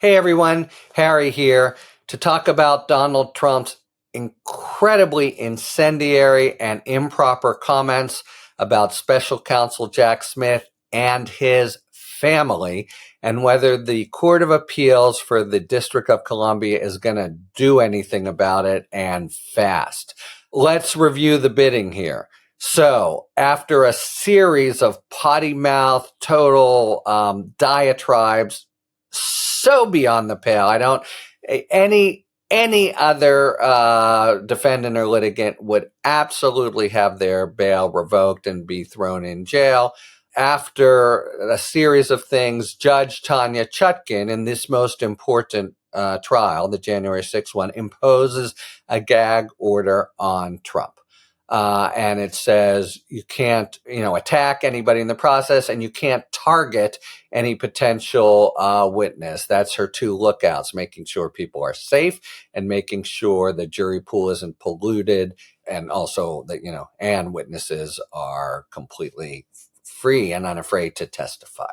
Hey everyone, Harry here to talk about Donald Trump's incredibly incendiary and improper comments about Special Counsel Jack Smith and his family, and whether the Court of Appeals for the District of Columbia is going to do anything about it, and fast. Let's review the bidding here. So, after a series of potty mouth, total diatribes, so beyond the pale. I don't any other defendant or litigant would absolutely have their bail revoked and be thrown in jail. After a series of things, Judge Tanya Chutkin, in this most important trial, the January 6th one, imposes a gag order on Trump. And it says you can't, attack anybody in the process, and you can't target any potential witness. That's her two lookouts: making sure people are safe and making sure the jury pool isn't polluted, and also that and witnesses are completely free and unafraid to testify.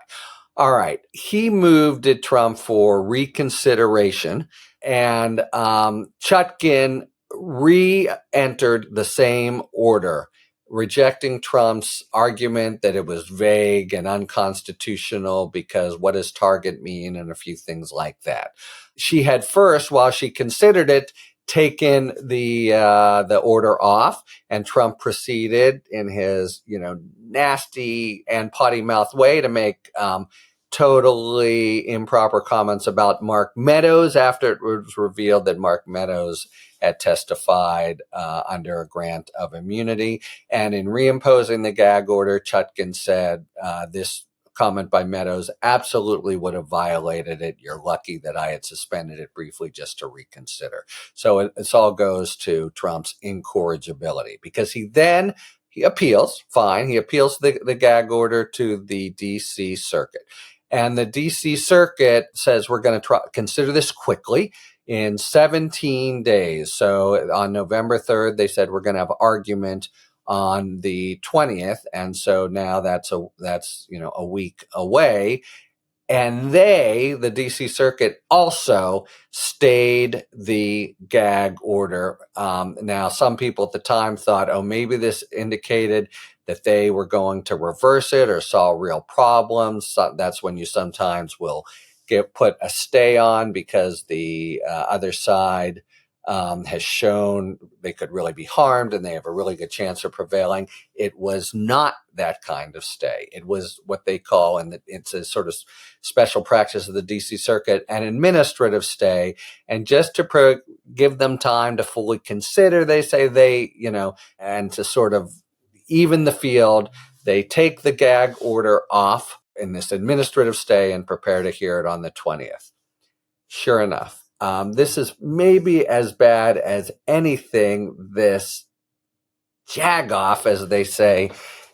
All right, he moved at Trump for reconsideration, and Chutkin re-entered the same order, rejecting Trump's argument that it was vague and unconstitutional because what does target mean, and a few things like that. She had first, while she considered it, taken the order off, and Trump proceeded in his nasty and potty mouth way to make totally improper comments about Mark Meadows after it was revealed that Mark Meadows had testified under a grant of immunity. And in reimposing the gag order, Chutkin said this comment by Meadows absolutely would have violated it. You're lucky that I had suspended it briefly just to reconsider. So it all goes to Trump's incorrigibility, because he appeals, fine. He appeals the gag order to the D.C. Circuit. And the D.C. Circuit says we're going to consider this quickly in 17 days. So on November 3rd, they said we're going to have argument on the 20th. And so now that's a week away. And the D.C. Circuit, also stayed the gag order. Now, some people at the time thought, maybe this indicated that they were going to reverse it or saw real problems. So that's when you sometimes will put a stay on, because the other side has shown they could really be harmed and they have a really good chance of prevailing. It was not that kind of stay. It was what they call, and it's a sort of special practice of the D.C. Circuit, an administrative stay. And just to give them time to fully consider, they say and to sort of even the field, they take the gag order off in this administrative stay and prepare to hear it on the 20th. Sure enough, this is maybe as bad as anything this jag-off, as they say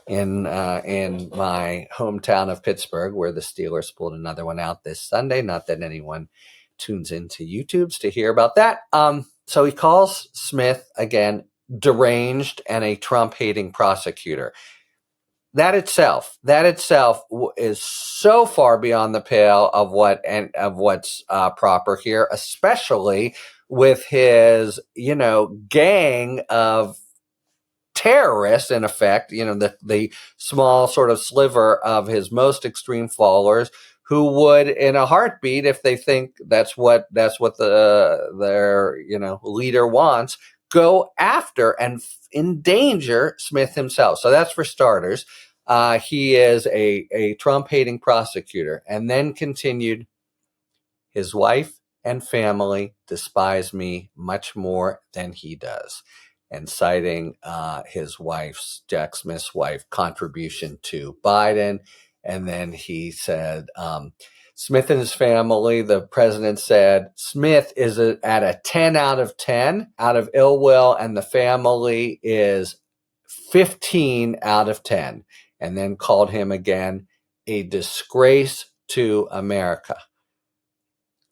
in my hometown of Pittsburgh, where the Steelers pulled another one out this Sunday. Not that anyone tunes into YouTubes to hear about that. So he calls Smith, again, deranged and a Trump-hating prosecutor. That itself is so far beyond the pale of what's proper here, especially with his, gang of terrorists, in effect, the small sort of sliver of his most extreme followers, who would, in a heartbeat, if they think that's what their leader wants, go after and endanger Smith himself. So that's for starters. He is a Trump-hating prosecutor. And then continued, his wife and family despise me much more than he does. And citing his wife's, Jack Smith's wife, contribution to Biden. And then he said, Smith and his family, the president said, Smith is at a 10 out of 10 out of ill will, and the family is 15 out of 10. And then called him again a disgrace to America.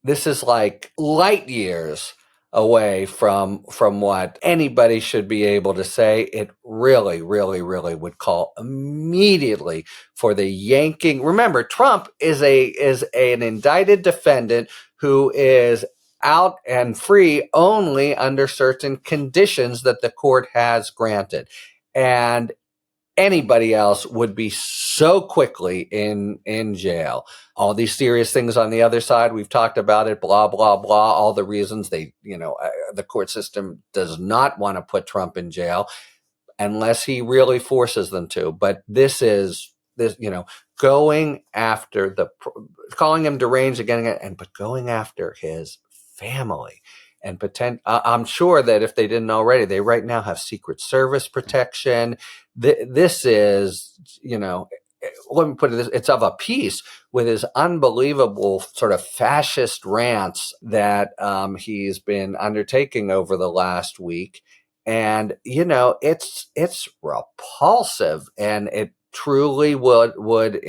This is like light years away from what anybody should be able to say. It really, really, really would call immediately for the yanking. Remember, Trump is an indicted defendant who is out and free only under certain conditions that the court has granted. And anybody else would be so quickly in jail. All these serious things on the other side, we've talked about it, blah, blah, blah, all the reasons the court system does not want to put Trump in jail unless he really forces them to. But going after calling him deranged again, but going after his family and I'm sure that if they didn't already, they right now have Secret Service protection. This is, let me put it this, it's of a piece with his unbelievable sort of fascist rants that he's been undertaking over the last week. And, it's repulsive, and it truly would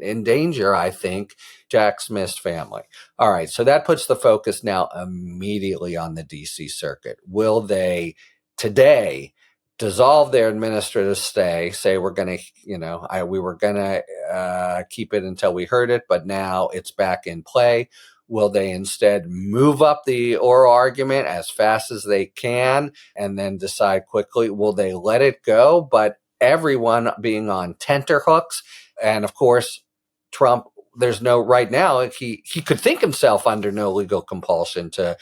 endanger, I think, Jack Smith's family. All right, so that puts the focus now immediately on the D.C. Circuit. Will they today dissolve their administrative stay, say we're going to, we were going to keep it until we heard it, but now it's back in play? Will they instead move up the oral argument as fast as they can and then decide quickly? Will they let it go, but everyone being on tenterhooks? And of course, Trump, there's no right now, he could think himself under no legal compulsion to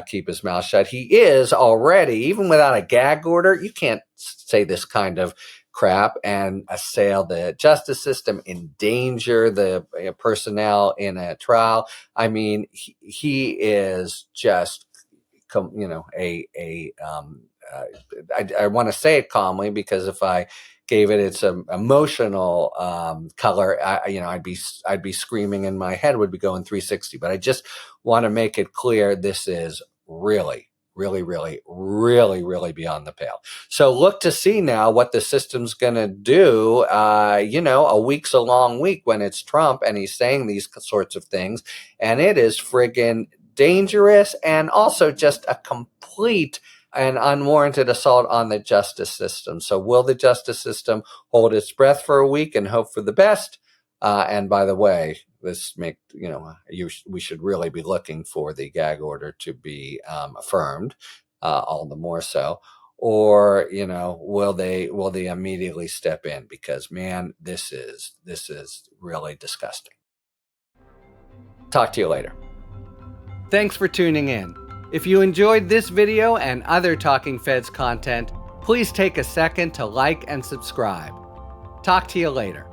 keep his mouth shut. He is already, even without a gag order, you can't say this kind of crap and assail the justice system, endanger the personnel in a trial. I mean, he is just, I want to say it calmly, because if I gave it its emotional color, I'd be screaming, and my head would be going 360. But I just want to make it clear, this is really, really, really, really, really beyond the pale. So look to see now what the system's going to do. A week's a long week when it's Trump and he's saying these sorts of things, and it is friggin' dangerous, and also just a complete and unwarranted assault on the justice system. So will the justice system hold its breath for a week and hope for the best? And by the way, we should really be looking for the gag order to be affirmed, all the more so. Or, will they immediately step in? Because, man, this is really disgusting. Talk to you later. Thanks for tuning in. If you enjoyed this video and other Talking Feds content, please take a second to like and subscribe. Talk to you later.